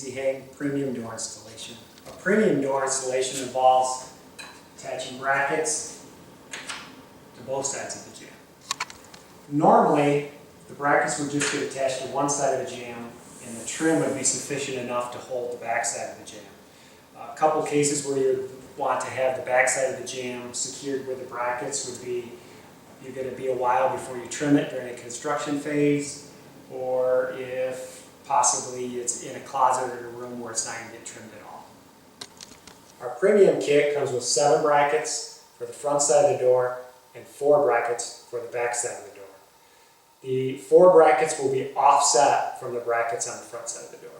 easy hang premium door installation. A premium door installation involves attaching brackets to both sides of the jamb. Normally, the brackets would just get attached to one side of the jamb and the trim would be sufficient enough to hold the back side of the jamb. A couple cases where you want to have the back side of the jamb secured with the brackets would be you're going to be a while before you trim it during a construction phase, or if possibly it's in a closet or a room where it's not going to get trimmed at all. Our premium kit comes with 7 brackets for the front side of the door and 4 brackets for the back side of the door. The 4 brackets will be offset from the brackets on the front side of the door.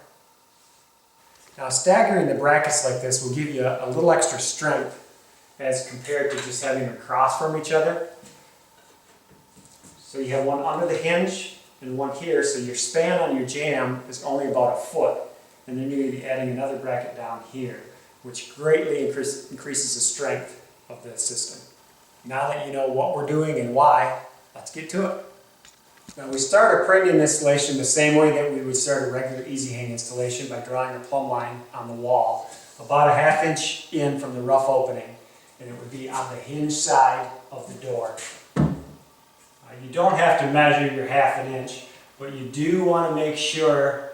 Now, staggering the brackets like this will give you a little extra strength as compared to just having them across from each other. So you have one under the hinge and one here, so your span on your jamb is only about 1 foot. And then you're going to be adding another bracket down here, which greatly increases the strength of the system. Now that you know what we're doing and why, let's get to it. Now, we start a premium installation the same way that we would start a regular easy hang installation, by drawing a plumb line on the wall about 1/2 inch in from the rough opening, and it would be on the hinge side of the door. You don't have to measure your 1/2 inch, but you do want to make sure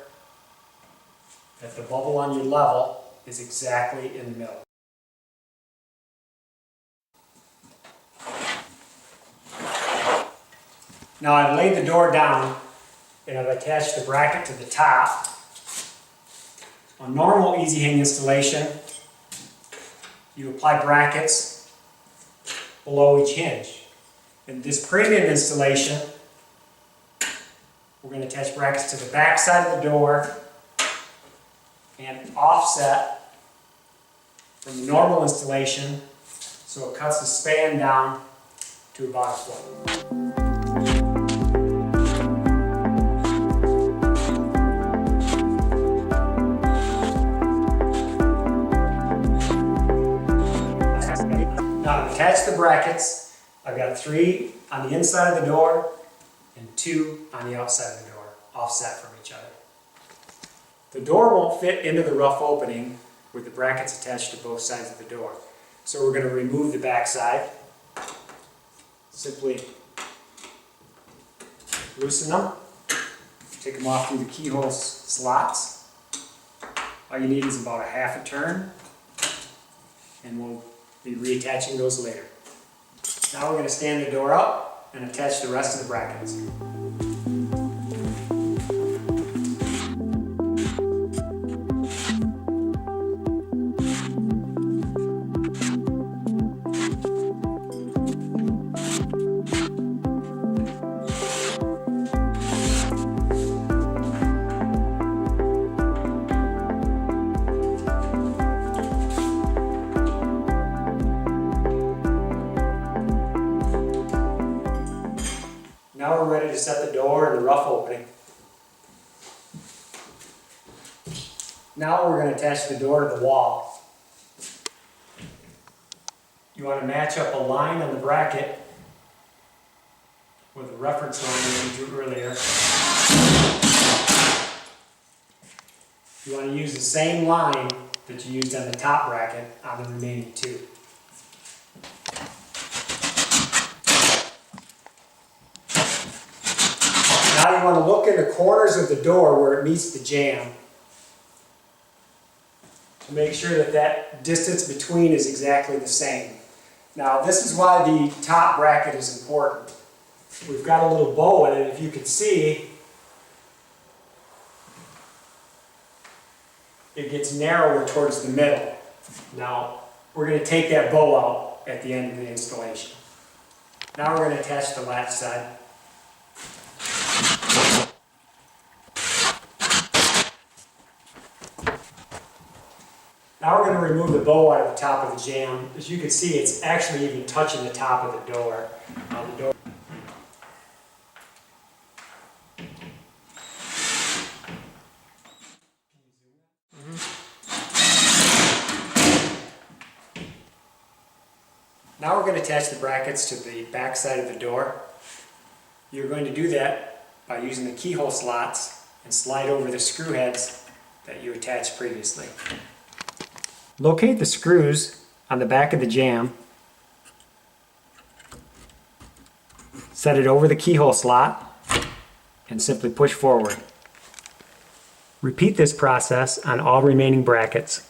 that the bubble on your level is exactly in the middle. Now, I've laid the door down and I've attached the bracket to the top. On normal easy hang installation, you apply brackets below each hinge. In this premium installation, we're going to attach brackets to the back side of the door and offset from the normal installation, so it cuts the span down to about 1 foot. Now, to attach the brackets, I've got 3 on the inside of the door and 2 on the outside of the door, offset from each other. The door won't fit into the rough opening with the brackets attached to both sides of the door. So we're going to remove the back side. Simply loosen them, take them off through the keyhole slots. All you need is about 1/2 turn, and we'll be reattaching those later. Now we're going to stand the door up and attach the rest of the brackets. Now we're ready to set the door in the rough opening. Now we're going to attach the door to the wall. You want to match up a line on the bracket with a reference line that we drew earlier. You want to use the same line that you used on the top bracket on the remaining 2. Now you want to look in the corners of the door where it meets the jamb to make sure that that distance between is exactly the same. Now, this is why the top bracket is important. We've got a little bow in it. If you can see, it gets narrower towards the middle. Now, we're going to take that bow out at the end of the installation. Now we're going to attach the latch side. Now we're going to remove the bow out of the top of the jamb. As you can see, it's actually even touching the top of the door. Now we're going to attach the brackets to the back side of the door. You're going to do that by using the keyhole slots and slide over the screw heads that you attached previously. Locate the screws on the back of the jamb. Set it over the keyhole slot and simply push forward. Repeat this process on all remaining brackets.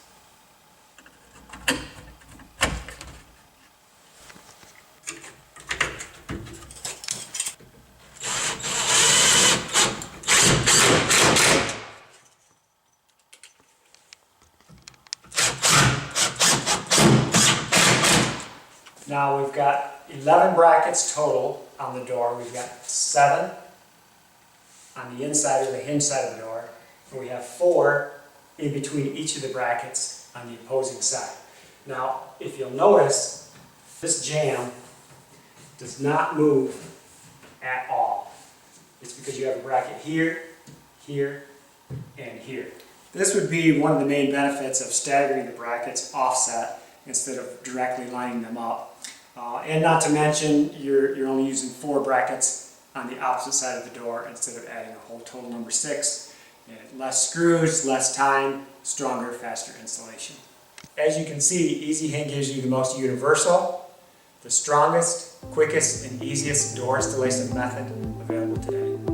Now we've got 11 brackets total on the door. We've got 7 on the inside or the hinge side of the door, and we have 4 in between each of the brackets on the opposing side. Now, if you'll notice, this jamb does not move at all. It's because you have a bracket here, here, and here. This would be one of the main benefits of staggering the brackets offset instead of directly lining them up. And not to mention, you're only using 4 brackets on the opposite side of the door instead of adding a whole total number 6. And less screws, less time, stronger, faster installation. As you can see, Easy Hinge gives you the most universal, the strongest, quickest, and easiest door installation method available today.